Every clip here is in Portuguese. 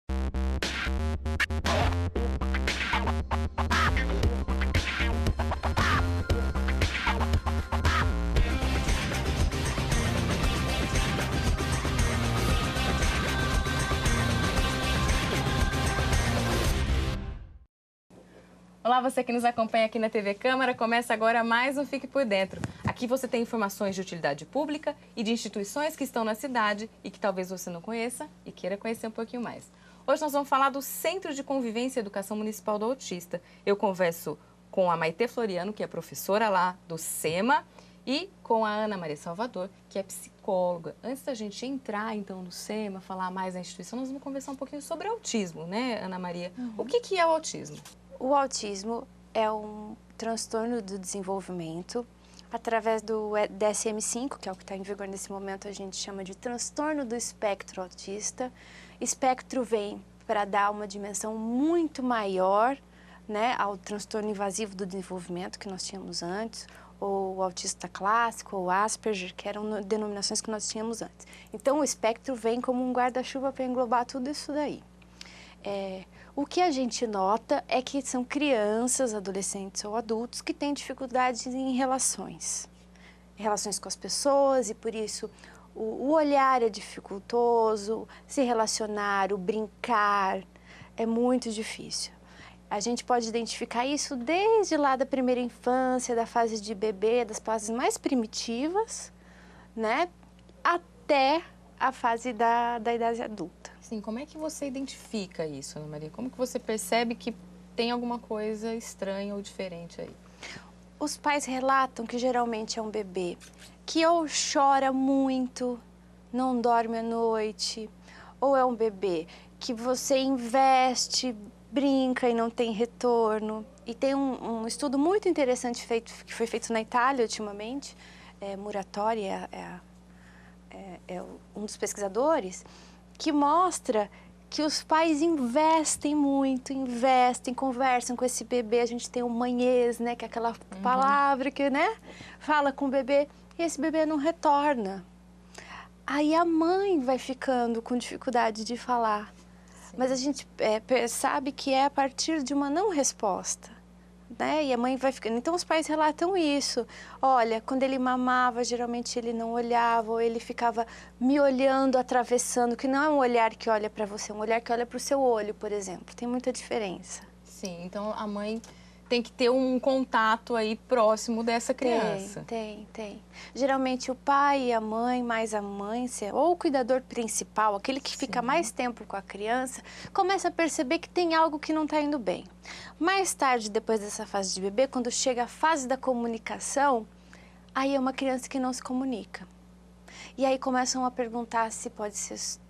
Olá, você que nos acompanha aqui na TV Câmara, começa agora mais um Fique por Dentro. Aqui você tem informações de utilidade pública e de instituições que estão na cidade e que talvez você não conheça e queira conhecer um pouquinho mais. Hoje nós vamos falar do Centro de Convivência e Educação Municipal do Autista. Eu converso com a Maitê Floriano, que é professora lá do SEMA, e com a Ana Maria Salvador, que é psicóloga. Antes da gente entrar, então, no SEMA, falar mais da instituição, nós vamos conversar um pouquinho sobre autismo, né, Ana Maria? O que é o autismo? O autismo é um transtorno do desenvolvimento. Através do DSM-5, que é o que está em vigor nesse momento, a gente chama de transtorno do espectro autista. Espectro vem para dar uma dimensão muito maior, né, ao transtorno invasivo do desenvolvimento que nós tínhamos antes, ou o autista clássico, ou Asperger, que eram denominações que nós tínhamos antes. Então, o espectro vem como um guarda-chuva para englobar tudo isso daí. O que a gente nota é que são crianças, adolescentes ou adultos que têm dificuldades em relações com as pessoas, e por isso o olhar é dificultoso, se relacionar, o brincar é muito difícil. A gente pode identificar isso desde lá da primeira infância, da fase de bebê, das fases mais primitivas, né, até a fase da idade adulta. Sim, como é que você identifica isso, Ana Maria? Como que você percebe que tem alguma coisa estranha ou diferente aí? Os pais relatam que geralmente é um bebê que ou chora muito, não dorme à noite, ou é um bebê que você investe, brinca e não tem retorno. E tem um estudo muito interessante que foi feito na Itália ultimamente, Muratori é um dos pesquisadores, que mostra que os pais investem muito, conversam com esse bebê. A gente tem o manhês, né, que é aquela palavra que, né, fala com o bebê, e esse bebê não retorna. Aí a mãe vai ficando com dificuldade de falar. Sim. Mas a gente sabe que é a partir de uma não resposta, né? E a mãe vai ficando. Então os pais relatam isso. Olha, quando ele mamava, geralmente ele não olhava, ou ele ficava me olhando, atravessando, que não é um olhar que olha para você, é um olhar que olha para o seu olho, por exemplo. Tem muita diferença. Sim, então a mãe tem que ter um contato aí próximo dessa criança. Tem. Geralmente o pai e a mãe, mais a mãe, ou o cuidador principal, aquele que fica mais tempo com a criança, começa a perceber que tem algo que não está indo bem. Mais tarde, depois dessa fase de bebê, quando chega a fase da comunicação, aí é uma criança que não se comunica. E aí começam a perguntar se pode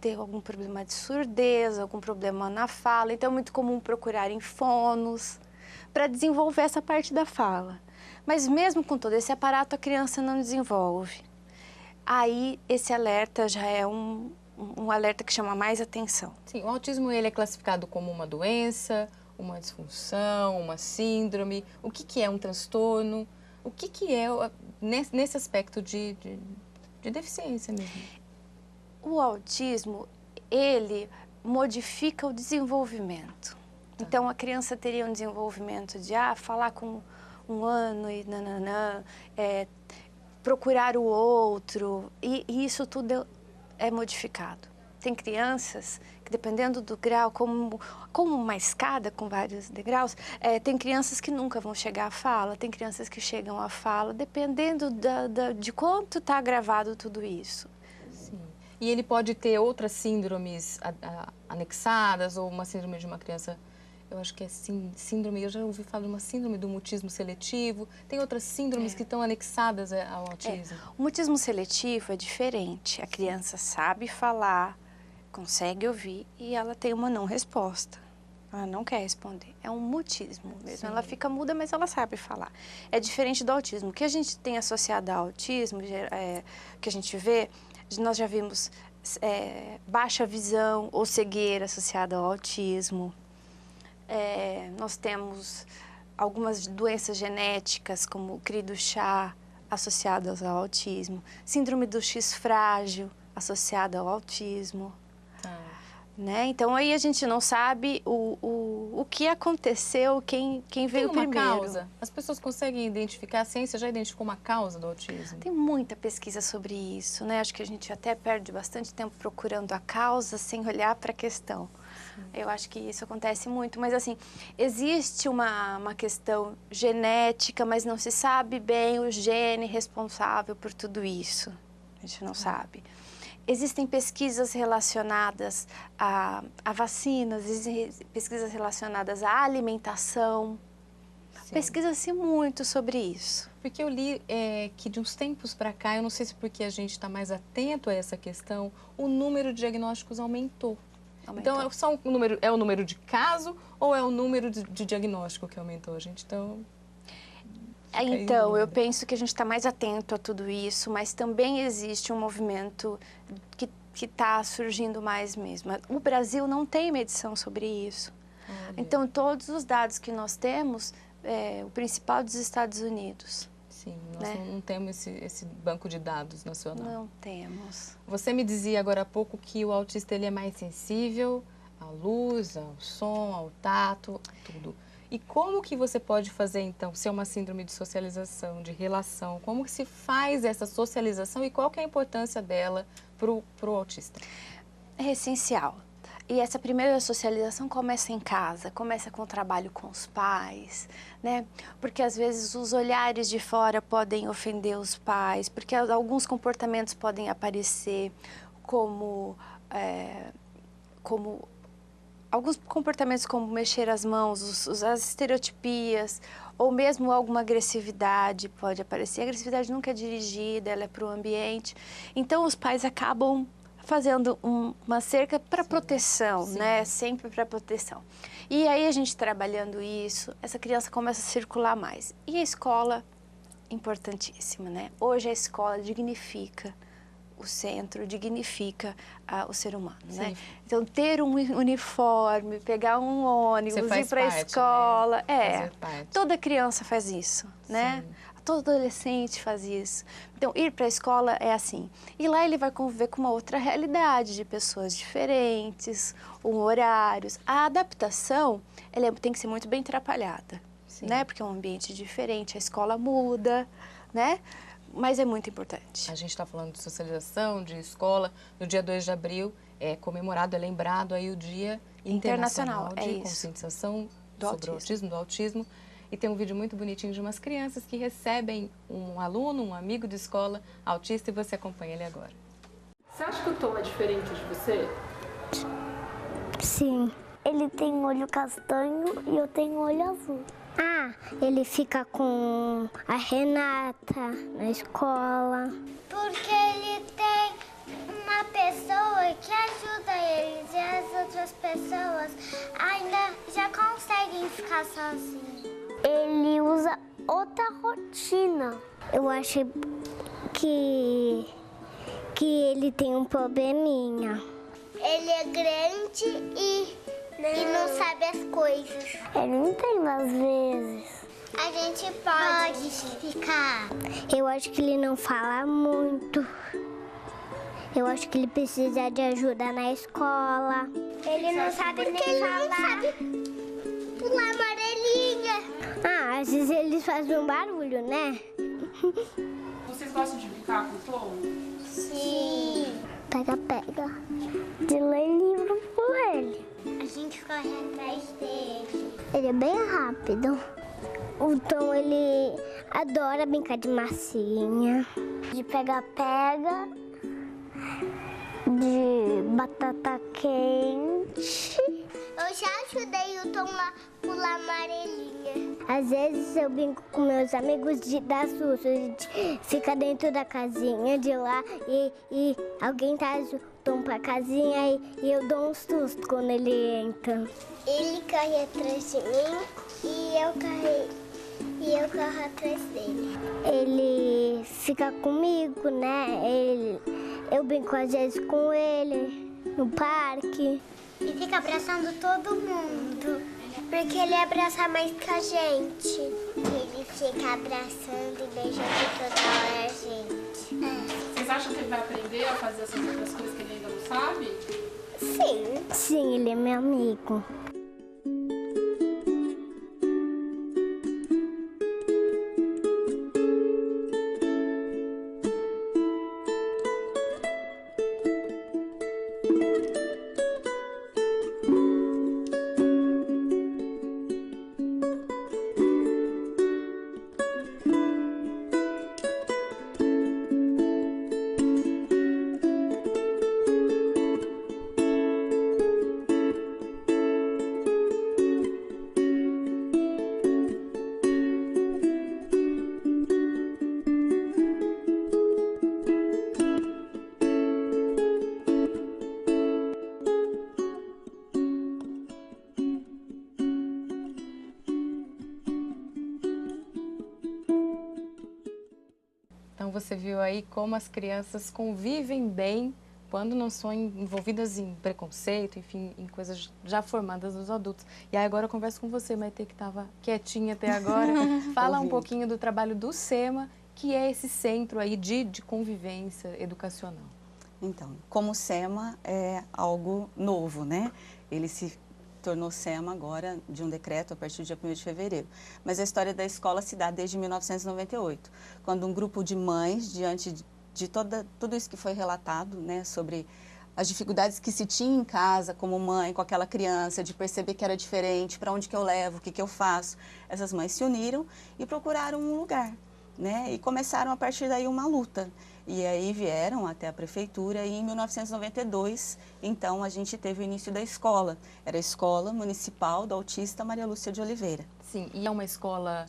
ter algum problema de surdez, algum problema na fala. Então é muito comum procurar em fonos para desenvolver essa parte da fala. Mas mesmo com todo esse aparato, a criança não desenvolve. Aí esse alerta já é um alerta que chama mais atenção. Sim, o autismo ele é classificado como uma doença, uma disfunção, uma síndrome. O que é um transtorno? O que é nesse aspecto de deficiência mesmo? O autismo, ele modifica o desenvolvimento. Então, a criança teria um desenvolvimento de falar com 1 ano e nananã, procurar o outro, e isso tudo é modificado. Tem crianças que, dependendo do grau, como uma escada com vários degraus, tem crianças que nunca vão chegar à fala, tem crianças que chegam à fala, dependendo de quanto está gravado tudo isso. Sim. E ele pode ter outras síndromes anexadas, ou uma síndrome de uma criança... Eu acho que é síndrome, eu já ouvi falar de uma síndrome do mutismo seletivo. Tem outras síndromes que estão anexadas ao autismo? O mutismo seletivo é diferente. A criança sabe falar, consegue ouvir e ela tem uma não resposta. Ela não quer responder. É um mutismo mesmo. Sim. Ela fica muda, mas ela sabe falar. É diferente do autismo. O que a gente tem associado ao autismo, que a gente vê, nós já vimos baixa visão ou cegueira associada ao autismo. Nós temos algumas doenças genéticas, como o Cri-du-Chat, associadas ao autismo, síndrome do X frágil, associada ao autismo. né? Então aí a gente não sabe o que aconteceu, quem veio Tem uma primeiro. causa? As pessoas conseguem identificar, a ciência já identificou uma causa do autismo? Tem muita pesquisa sobre isso, né? Acho que a gente até perde bastante tempo procurando a causa sem olhar para a questão. Eu acho que isso acontece muito, mas assim, existe uma questão genética, mas não se sabe bem o gene responsável por tudo isso. A gente não sabe. Existem pesquisas relacionadas a vacinas, existem pesquisas relacionadas à alimentação. Pesquisa-se muito sobre isso. Porque eu li que de uns tempos para cá, eu não sei se porque a gente está mais atento a essa questão, o número de diagnósticos aumentou. Então, é o número de caso ou é o número de diagnóstico que aumentou, gente? Então, eu penso que a gente está mais atento a tudo isso, mas também existe um movimento que está surgindo mais mesmo. O Brasil não tem medição sobre isso. Olha. Então, todos os dados que nós temos, o principal dos Estados Unidos. Sim, nós não temos esse banco de dados nacional. Não temos. Você me dizia agora há pouco que o autista ele é mais sensível à luz, ao som, ao tato, tudo. E como que você pode fazer, então, se é uma síndrome de socialização, de relação, como que se faz essa socialização e qual que é a importância dela para o autista? É essencial. E essa primeira socialização começa em casa, começa com o trabalho com os pais, né? Porque às vezes os olhares de fora podem ofender os pais, porque alguns comportamentos podem aparecer como alguns comportamentos como mexer as mãos, as estereotipias, ou mesmo alguma agressividade pode aparecer. A agressividade nunca é dirigida, ela é para o ambiente. Então os pais acabam fazendo uma cerca para proteção, né? Sempre para proteção. E aí a gente trabalhando isso, essa criança começa a circular mais. E a escola, importantíssima, né? Hoje a escola dignifica o centro, dignifica o ser humano, né? Então, ter um uniforme, pegar um ônibus, ir para a escola, toda criança faz isso, né? Todo adolescente faz isso. Então, ir para a escola é assim. E lá ele vai conviver com uma outra realidade de pessoas diferentes, horários. A adaptação, ela tem que ser muito bem trabalhada, né? Porque é um ambiente diferente, a escola muda, né? Mas é muito importante. A gente está falando de socialização, de escola. No dia 2 de abril é comemorado, é lembrado aí o Dia Internacional de Conscientização sobre o autismo, do autismo. E tem um vídeo muito bonitinho de umas crianças que recebem um aluno, um amigo de escola autista e você acompanha ele agora. Você acha que o Tom é diferente de você? Sim. Ele tem olho castanho e eu tenho olho azul. Ele fica com a Renata na escola. Porque ele tem uma pessoa que ajuda eles e as outras pessoas ainda já conseguem ficar sozinhos. Ele usa outra rotina. Eu acho que ele tem um probleminha. Ele é grande e não sabe as coisas. Ele não tem às vezes. A gente pode ficar. Eu acho que ele não fala muito. Eu acho que ele precisa de ajuda na escola. Ele não sabe nem falar. Ele não sabe pular amarelinha. Às vezes eles fazem um barulho, né? Vocês gostam de brincar com o Tom? Sim. Pega. De ler livro com ele. A gente corre atrás dele. Ele é bem rápido. O Tom, ele adora brincar de massinha, de pega-pega, de batata quente. Eu já ajudei o Tom a pular amarelinha. Às vezes eu brinco com meus amigos de dar susto. A gente fica dentro da casinha de lá e alguém traz o Tom pra casinha e eu dou um susto quando ele entra. Ele corre atrás de mim e eu corro atrás dele. Ele fica comigo, né? Eu brinco às vezes com ele no parque. E fica abraçando todo mundo, porque ele abraça mais que a gente. Ele fica abraçando e beijando toda hora a gente. Vocês acham que ele vai aprender a fazer essas outras coisas que ele ainda não sabe? Sim. Sim, ele é meu amigo. Então você viu aí como as crianças convivem bem quando não são envolvidas em preconceito, enfim, em coisas já formadas dos adultos. E aí agora eu converso com você, Maitê, que estava quietinha até agora. Fala um pouquinho do trabalho do SEMA, que é esse centro aí de convivência educacional. Então, como o SEMA é algo novo, né? Ele se tornou SEMA agora de um decreto a partir do dia 1º de fevereiro. Mas a história da escola se dá desde 1998, quando um grupo de mães, diante de tudo isso que foi relatado, né, sobre as dificuldades que se tinha em casa como mãe, com aquela criança, de perceber que era diferente, para onde que eu levo, o que que eu faço, essas mães se uniram e procuraram um lugar, né, e começaram a partir daí uma luta. E aí vieram até a prefeitura e em 1992, então, a gente teve o início da escola. Era a Escola Municipal da Autista Maria Lúcia de Oliveira. Sim, e é uma escola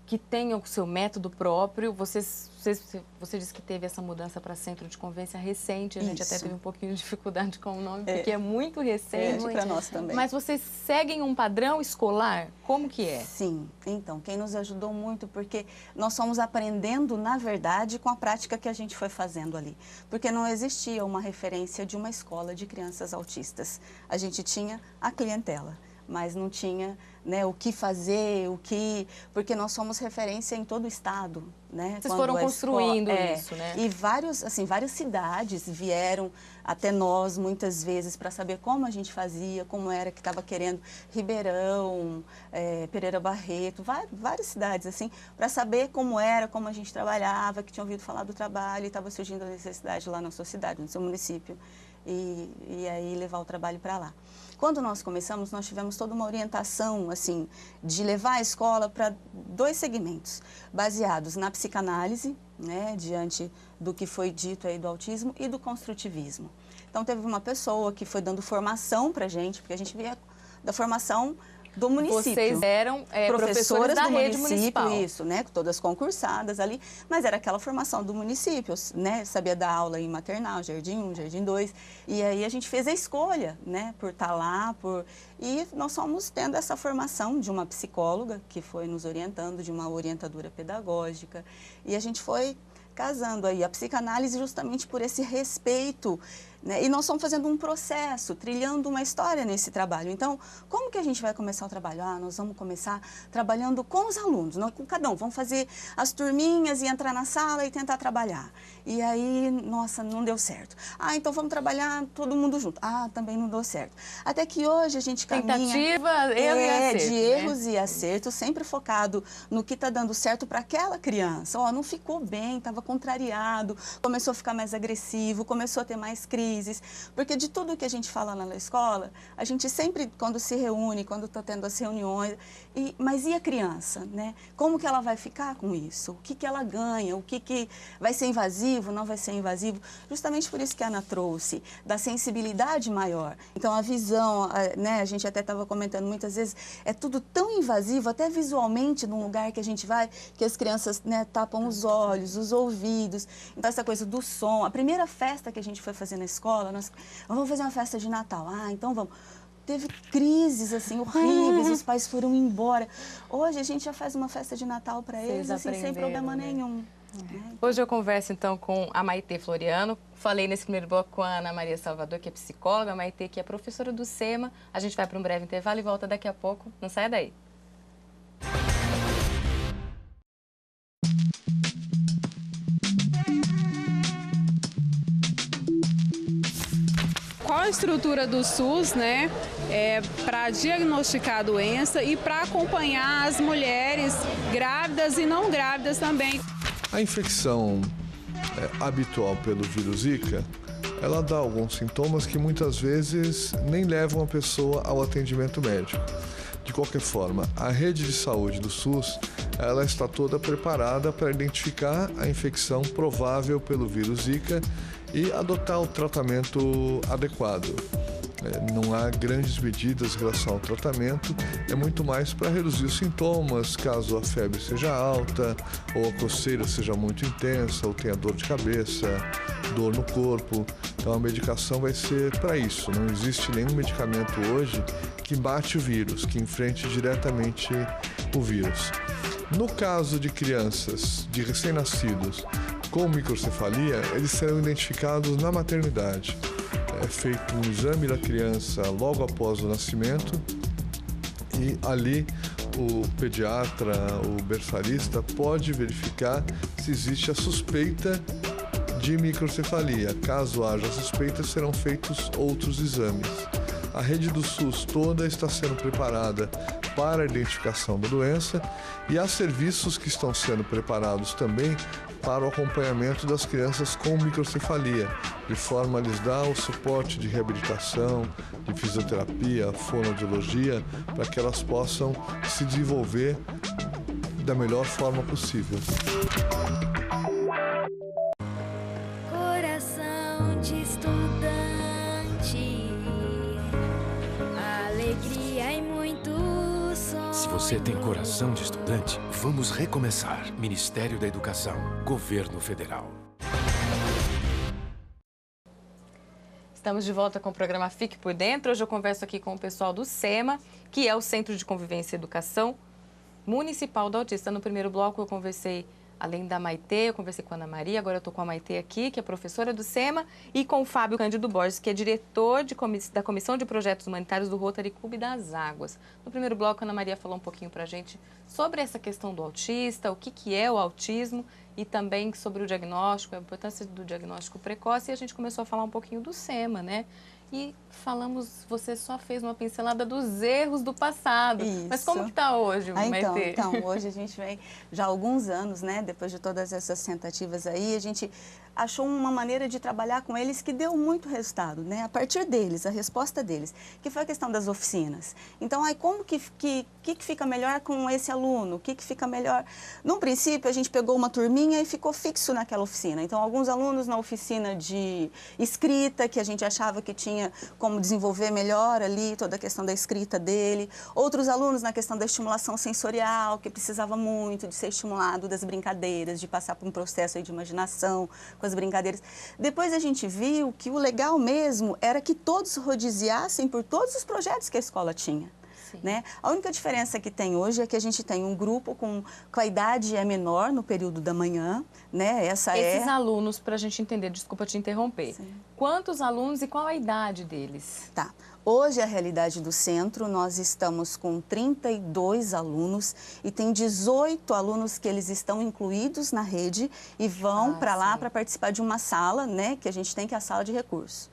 que tem o seu método próprio. Você disse que teve essa mudança para centro de convivência recente. A gente até teve um pouquinho de dificuldade com o nome, porque é muito recente. Para nós também. Mas vocês seguem um padrão escolar? Como que é? Sim, então, quem nos ajudou muito, porque nós fomos aprendendo, na verdade, com a prática que a gente foi fazendo ali. Porque não existia uma referência de uma escola de crianças autistas. A gente tinha a clientela, mas não tinha, né, o que fazer, porque nós somos referência em todo o estado, né? Vocês foram construindo isso, né? E várias cidades vieram até nós muitas vezes para saber como a gente fazia, como era que estava querendo, Ribeirão, Pereira Barreto, várias cidades assim, para saber como era, como a gente trabalhava, que tinham ouvido falar do trabalho e estava surgindo a necessidade lá na sua cidade, no seu município, e aí levar o trabalho para lá. Quando nós começamos, nós tivemos toda uma orientação, assim, de levar a escola para 2 segmentos, baseados na psicanálise, né, diante do que foi dito aí do autismo, e do construtivismo. Então, teve uma pessoa que foi dando formação para a gente, porque a gente via da formação do município. Vocês eram professoras da rede municipal. Isso, né? Todas concursadas ali, mas era aquela formação do município, né? Sabia dar aula em maternal, Jardim 1, Jardim 2, e aí a gente fez a escolha, né? Por estar lá, e nós fomos tendo essa formação de uma psicóloga que foi nos orientando, de uma orientadora pedagógica, e a gente foi casando aí a psicanálise justamente por esse respeito, né? E nós estamos fazendo um processo, trilhando uma história nesse trabalho. Então, como que a gente vai começar o trabalho? Nós vamos começar trabalhando com os alunos, não com cada um. Vamos fazer as turminhas e entrar na sala e tentar trabalhar. E aí, nossa, não deu certo. Então vamos trabalhar todo mundo junto. Também não deu certo. Até que hoje a gente caminha... Tentativa, erro e acerto, de né? erros e acertos, sempre focado no que está dando certo para aquela criança. Não ficou bem, estava contrariado, começou a ficar mais agressivo, começou a ter mais crises. Porque de tudo que a gente fala lá na escola, a gente sempre, quando se reúne, quando está tendo as reuniões, mas e a criança, né? Como que ela vai ficar com isso? O que que ela ganha? O que vai ser invasivo, não vai ser invasivo? Justamente por isso que a Ana trouxe, da sensibilidade maior. Então, a visão, né? A gente até estava comentando muitas vezes, é tudo tão invasivo, até visualmente, num lugar que a gente vai, que as crianças, né, tapam os olhos, os ouvidos. Então, essa coisa do som. A primeira festa que a gente foi fazer na escola, nós vamos fazer uma festa de Natal. Então vamos. Teve crises, assim, horríveis, os pais foram embora. Hoje a gente já faz uma festa de Natal para eles, assim, sem problema nenhum. Hoje eu converso, então, com a Maitê Floriano. Falei nesse primeiro bloco com a Ana Maria Salvador, que é psicóloga, a Maitê, que é professora do SEMA. A gente vai para um breve intervalo e volta daqui a pouco. Não saia daí. Qual a a estrutura do SUS, né, para diagnosticar a doença e para acompanhar as mulheres grávidas e não grávidas também. A infecção habitual pelo vírus Zika, ela dá alguns sintomas que muitas vezes nem levam a pessoa ao atendimento médico. De qualquer forma, a rede de saúde do SUS, ela está toda preparada para identificar a infecção provável pelo vírus Zika e adotar o tratamento adequado. Não há grandes medidas em relação ao tratamento, é muito mais para reduzir os sintomas, caso a febre seja alta, ou a coceira seja muito intensa, ou tenha dor de cabeça, dor no corpo. Então a medicação vai ser para isso. Não existe nenhum medicamento hoje que bate o vírus, que enfrente diretamente o vírus. No caso de crianças, de recém-nascidos com microcefalia, eles serão identificados na maternidade. É feito um exame da criança logo após o nascimento e ali o pediatra, o berçarista pode verificar se existe a suspeita de microcefalia. Caso haja suspeita, serão feitos outros exames. A rede do SUS toda está sendo preparada para a identificação da doença e há serviços que estão sendo preparados também para o acompanhamento das crianças com microcefalia, de forma a lhes dar o suporte de reabilitação, de fisioterapia, fonoaudiologia, para que elas possam se desenvolver da melhor forma possível. Coração de estudante, alegria e muito sonho. Se você tem coração de estudante, vamos recomeçar. Ministério da Educação, Governo Federal. Estamos de volta com o programa Fique por Dentro. Hoje eu converso aqui com o pessoal do SEMA, que é o Centro de Convivência e Educação Municipal do Autista. No primeiro bloco eu conversei, além da Maitê, eu conversei com a Ana Maria, agora eu estou com a Maitê aqui, que é professora do SEMA, e com o Fábio Cândido Borges, que é diretor da Comissão de Projetos Humanitários do Rotary Clube das Águas. No primeiro bloco, a Ana Maria falou um pouquinho para a gente sobre essa questão do autista, o que é o autismo e também sobre o diagnóstico, a importância do diagnóstico precoce, e a gente começou a falar um pouquinho do SEMA, né? E falamos, você só fez uma pincelada dos erros do passado. Isso. Mas como que está hoje, Maitê? Então, hoje a gente vem já há alguns anos, né? Depois de todas essas tentativas aí, a gente achou uma maneira de trabalhar com eles que deu muito resultado, né? A partir deles, a resposta deles, que foi a questão das oficinas. Então, aí como que fica melhor com esse aluno? O que fica melhor? No princípio, a gente pegou uma turminha e ficou fixo naquela oficina. Então, alguns alunos na oficina de escrita, que a gente achava que tinha como desenvolver melhor ali toda a questão da escrita dele. Outros alunos na questão da estimulação sensorial, que precisava muito de ser estimulado, das brincadeiras, de passar por um processo aí de imaginação com as brincadeiras. Depois a gente viu que o legal mesmo era que todos rodiziassem por todos os projetos que a escola tinha. Né? A única diferença que tem hoje é que a gente tem um grupo com a idade é menor no período da manhã, né? Esses alunos, para a gente entender, desculpa te interromper, sim, quantos alunos e qual a idade deles? Tá. Hoje, a realidade do centro, nós estamos com 32 alunos e tem 18 alunos que eles estão incluídos na rede e vão para lá para participar de uma sala, né? Que a gente tem, que é a sala de recursos.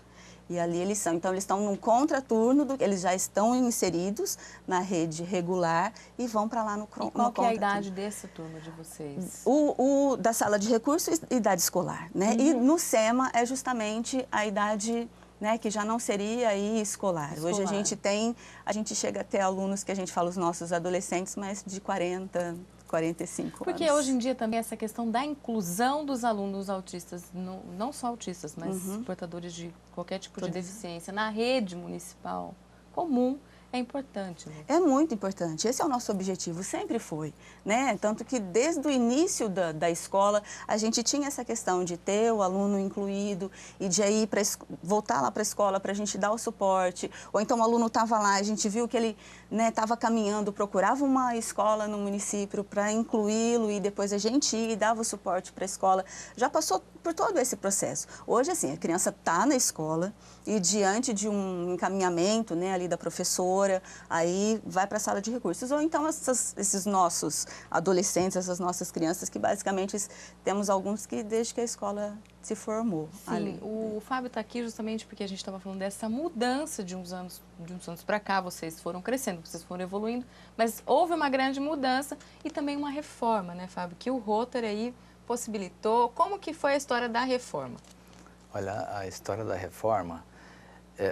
E ali eles são, então eles estão num contraturno, eles já estão inseridos na rede regular e vão para lá no contraturno. E qual que é a idade desse turno de vocês? O da sala de recursos, idade escolar, né? Uhum. E no SEMA é justamente a idade, né, que já não seria aí escolar. Hoje a gente chega a ter alunos que a gente fala os nossos adolescentes, mas de 40, 45 Porque anos. hoje em dia também essa questão da inclusão dos alunos autistas, não só autistas, mas portadores de qualquer tipo de deficiência, na rede municipal comum, é importante, né? É muito importante. Esse é o nosso objetivo, sempre foi, né? Tanto que desde o início da escola, a gente tinha essa questão de ter o aluno incluído e de aí voltar lá para a escola para a gente dar o suporte. Ou então o aluno estava lá, a gente viu que ele estava caminhando, procurava uma escola no município para incluí-lo e depois a gente ia e dava o suporte para a escola. Já passou por todo esse processo. Hoje, assim, a criança está na escola e diante de um encaminhamento, né, ali da professora, professora, aí vai para a sala de recursos. Ou então esses nossos adolescentes, essas nossas crianças, que basicamente temos alguns que desde que a escola se formou. Sim, ali. O Fábio está aqui justamente porque a gente estava falando dessa mudança de uns anos para cá. Vocês foram crescendo, vocês foram evoluindo, mas houve uma grande mudança e também uma reforma, né, Fábio, que o Rotary aí possibilitou. Como que foi a história da reforma? Olha, a história da reforma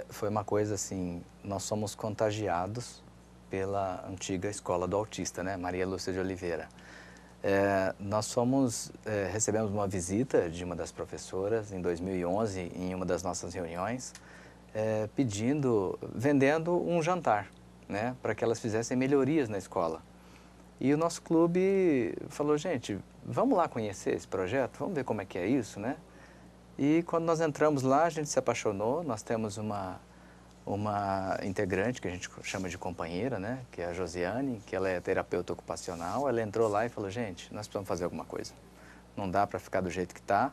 foi uma coisa assim, nós somos contagiados pela antiga escola do autista, né, Maria Lúcia de Oliveira. Nós recebemos uma visita de uma das professoras em 2011, em uma das nossas reuniões, vendendo um jantar, né, para que elas fizessem melhorias na escola. E o nosso clube falou, gente, vamos lá conhecer esse projeto, vamos ver como é que é isso, né? E quando nós entramos lá, a gente se apaixonou, nós temos uma integrante que a gente chama de companheira, né? Que é a Josiane, que ela é terapeuta ocupacional. Ela entrou lá e falou, gente, nós precisamos fazer alguma coisa. Não dá para ficar do jeito que está,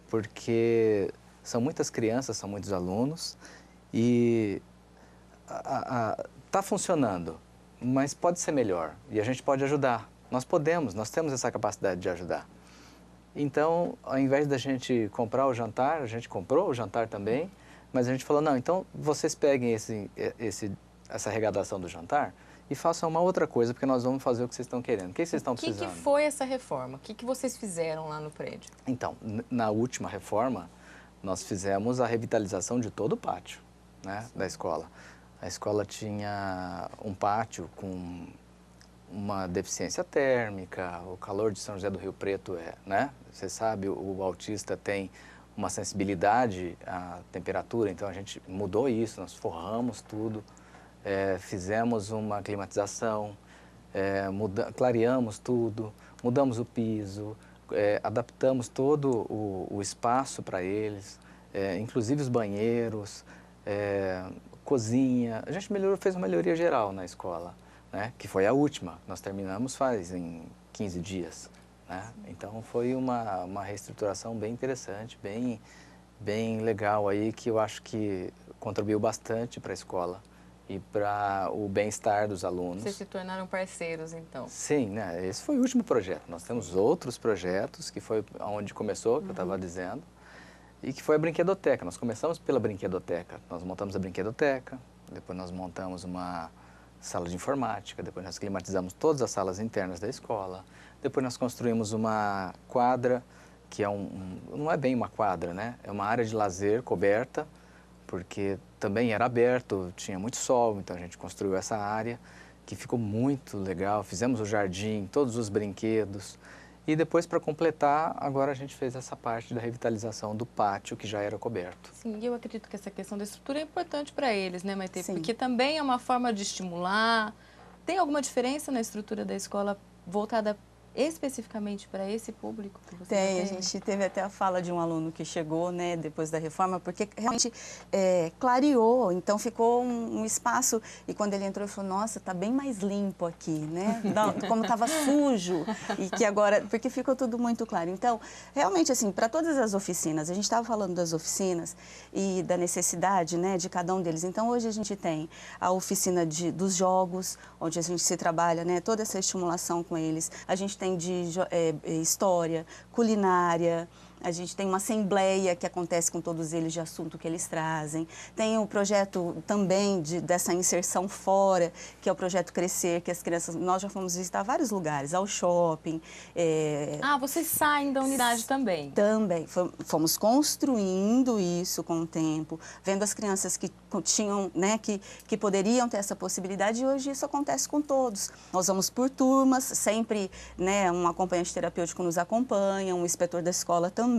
porque são muitas crianças, são muitos alunos e está funcionando, mas pode ser melhor e a gente pode ajudar. Nós temos essa capacidade de ajudar. Então, ao invés da gente comprar o jantar, a gente comprou o jantar também, mas a gente falou, não, então vocês peguem essa arrecadação do jantar e façam uma outra coisa, porque nós vamos fazer o que vocês estão querendo. O que vocês estão precisando? O que foi essa reforma? O que vocês fizeram lá no prédio? Então, na última reforma, nós fizemos a revitalização de todo o pátio, né, da escola. A escola tinha um pátio com uma deficiência térmica, o calor de São José do Rio Preto né? Você sabe, o autista tem uma sensibilidade à temperatura, então a gente mudou isso, nós forramos tudo, fizemos uma climatização, clareamos tudo, mudamos o piso, adaptamos todo o espaço para eles, inclusive os banheiros, cozinha. A gente fez uma melhoria geral na escola, né? Que foi a última. Nós terminamos em 15 dias. Né? Então foi uma reestruturação bem interessante, bem legal aí, que eu acho que contribuiu bastante para a escola e para o bem-estar dos alunos. Vocês se tornaram parceiros, então? Sim, né? Esse foi o último projeto. Nós temos outros projetos, que foi onde começou, que eu estava dizendo, e que foi a brinquedoteca. Nós começamos pela brinquedoteca. Nós montamos a brinquedoteca, depois nós montamos uma sala de informática, depois nós climatizamos todas as salas internas da escola, depois nós construímos uma quadra, que não é bem uma quadra, né? É uma área de lazer coberta, porque também era aberto, tinha muito sol, então a gente construiu essa área, que ficou muito legal. Fizemos o jardim, todos os brinquedos. E depois, para completar, agora a gente fez essa parte da revitalização do pátio, que já era coberto. Sim, e eu acredito que essa questão da estrutura é importante para eles, né, Maitê? Sim. Porque também é uma forma de estimular. Tem alguma diferença na estrutura da escola voltada especificamente para esse público? Que você tem, a gente teve até a fala de um aluno que chegou, né, depois da reforma, porque realmente clareou, então ficou um espaço, e quando ele entrou, ele falou, nossa, tá bem mais limpo aqui, né, como estava sujo, e que agora, porque ficou tudo muito claro. Então, realmente, assim, para todas as oficinas, a gente estava falando das oficinas e da necessidade, né, de cada um deles. Então, hoje a gente tem a oficina dos jogos, onde a gente se trabalha, né, toda essa estimulação com eles. A gente tem de história, culinária, a gente tem uma assembleia que acontece com todos eles de assunto que eles trazem. Tem o projeto também dessa inserção fora, que é o projeto Crescer, que as crianças... Nós já fomos visitar vários lugares, ao shopping. Vocês saem da unidade também? Também. Fomos construindo isso com o tempo, vendo as crianças que tinham, né, que poderiam ter essa possibilidade, e hoje isso acontece com todos. Nós vamos por turmas, sempre, né, um acompanhante terapêutico nos acompanha, um inspetor da escola também,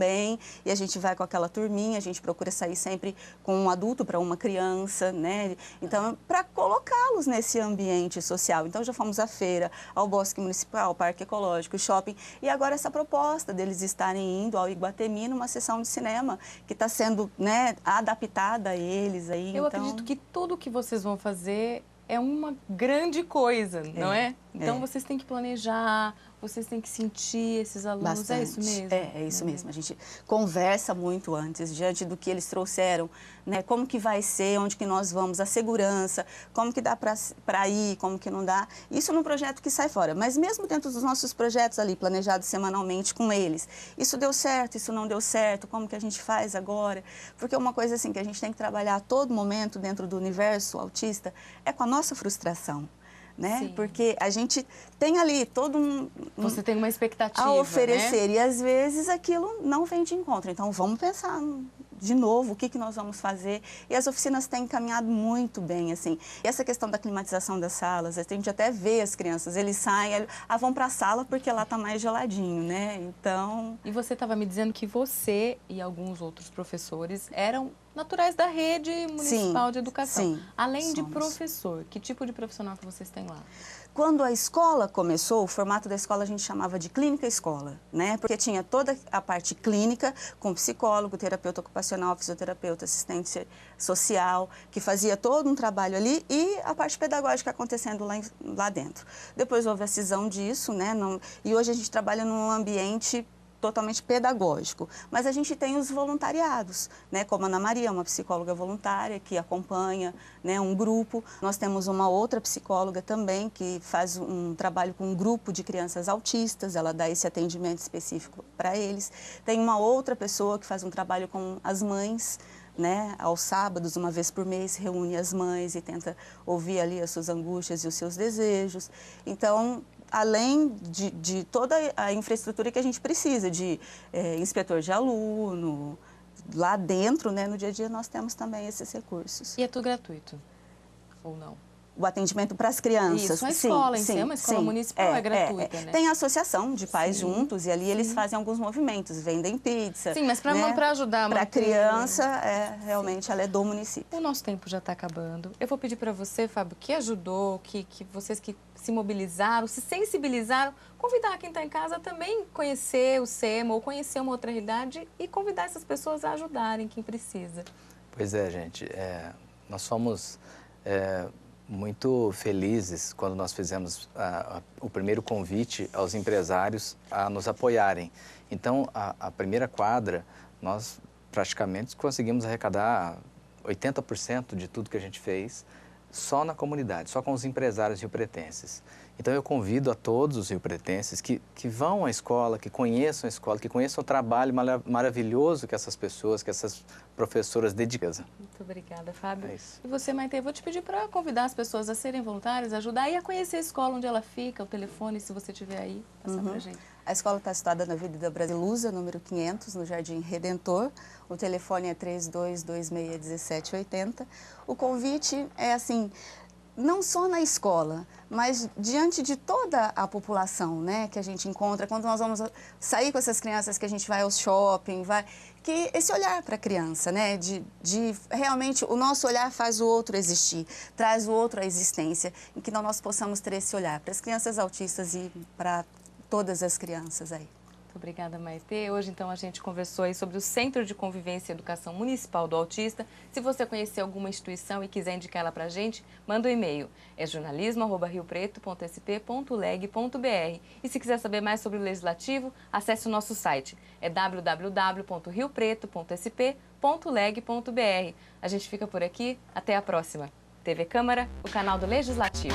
e a gente vai com aquela turminha, a gente procura sair sempre com um adulto para uma criança, né? Então, para colocá-los nesse ambiente social. Então, já fomos à feira, ao Bosque Municipal, ao Parque Ecológico, shopping, e agora essa proposta deles estarem indo ao Iguatemi numa sessão de cinema que está sendo, né, adaptada a eles aí. Eu acredito que tudo que vocês vão fazer é uma grande coisa, não é? Então vocês têm que planejar vocês têm que sentir esses alunos, Bastante. é isso mesmo? É isso mesmo. A gente conversa muito antes, diante do que eles trouxeram, né? Como que vai ser, onde que nós vamos, a segurança, como que dá para ir, como que não dá. Isso num projeto que sai fora. Mas mesmo dentro dos nossos projetos ali, planejados semanalmente com eles, isso deu certo, isso não deu certo, como que a gente faz agora? Porque uma coisa assim que a gente tem que trabalhar a todo momento dentro do universo autista é com a nossa frustração. Né? Porque a gente tem ali todo Você tem uma expectativa, a oferecer, né? E às vezes aquilo não vem de encontro. Então vamos pensar de novo o que nós vamos fazer. E as oficinas têm caminhado muito bem, assim. E essa questão da climatização das salas, a gente até vê as crianças, eles saem, vão para a sala porque lá está mais geladinho, né? Então... E você estava me dizendo que você e alguns outros professores eram naturais da rede municipal de educação. Sim, além de professor, que tipo de profissional que vocês têm lá? Quando a escola começou, o formato da escola a gente chamava de clínica escola, né? Porque tinha toda a parte clínica, com psicólogo, terapeuta ocupacional, fisioterapeuta, assistente social, que fazia todo um trabalho ali, e a parte pedagógica acontecendo lá dentro. Depois houve a cisão disso, né? E hoje a gente trabalha num ambiente totalmente pedagógico, mas a gente tem os voluntariados, né, como a Ana Maria, uma psicóloga voluntária que acompanha, né, um grupo. Nós temos uma outra psicóloga também que faz um trabalho com um grupo de crianças autistas, ela dá esse atendimento específico para eles. Tem uma outra pessoa que faz um trabalho com as mães, né, aos sábados, uma vez por mês, reúne as mães e tenta ouvir ali as suas angústias e os seus desejos. Então, além de toda a infraestrutura que a gente precisa, de inspetor de aluno, lá dentro, né, no dia a dia, nós temos também esses recursos. E é tudo gratuito, ou não? O atendimento para as crianças. Isso, a escola em si, uma escola municipal é gratuita, né? Tem a associação de pais juntos e ali eles fazem alguns movimentos, vendem pizza. Sim, mas para ajudar a para a criança, realmente ela é do município. O nosso tempo já está acabando. Eu vou pedir para você, Fábio, que ajudou, que vocês que se mobilizaram, se sensibilizaram, convidar quem está em casa também conhecer o SEMA ou conhecer uma outra realidade e convidar essas pessoas a ajudarem quem precisa. Pois é, gente. Nós fomos muito felizes quando nós fizemos o primeiro convite aos empresários a nos apoiarem. Então, a primeira quadra, nós praticamente conseguimos arrecadar 80% de tudo que a gente fez só na comunidade, só com os empresários riopretenses. Então, eu convido a todos os riopretenses que vão à escola, que conheçam a escola, que conheçam o trabalho maravilhoso que essas pessoas, que essas professoras dedicam. Muito obrigada, Fábio. É isso. E você, Maite, eu vou te pedir para convidar as pessoas a serem voluntárias, ajudar e a conhecer a escola, onde ela fica, o telefone, se você estiver aí, passar para a gente. A escola está situada na Avenida Brasilusa, número 500, no Jardim Redentor. O telefone é 3226-1780. O convite é assim, não só na escola, mas diante de toda a população, né, que a gente encontra, quando nós vamos sair com essas crianças, que a gente vai ao shopping, que esse olhar para a criança, né, de realmente o nosso olhar faz o outro existir, traz o outro à existência, em que nós possamos ter esse olhar para as crianças autistas e para todas as crianças aí. Muito obrigada, Maite. Hoje, então, a gente conversou aí sobre o Centro de Convivência e Educação Municipal do Autista. Se você conhecer alguma instituição e quiser indicar ela pra gente, manda um e-mail. É jornalismo@riopreto.sp.leg.br. E se quiser saber mais sobre o Legislativo, acesse o nosso site. É www.riopreto.sp.leg.br. A gente fica por aqui. Até a próxima. TV Câmara, o canal do Legislativo.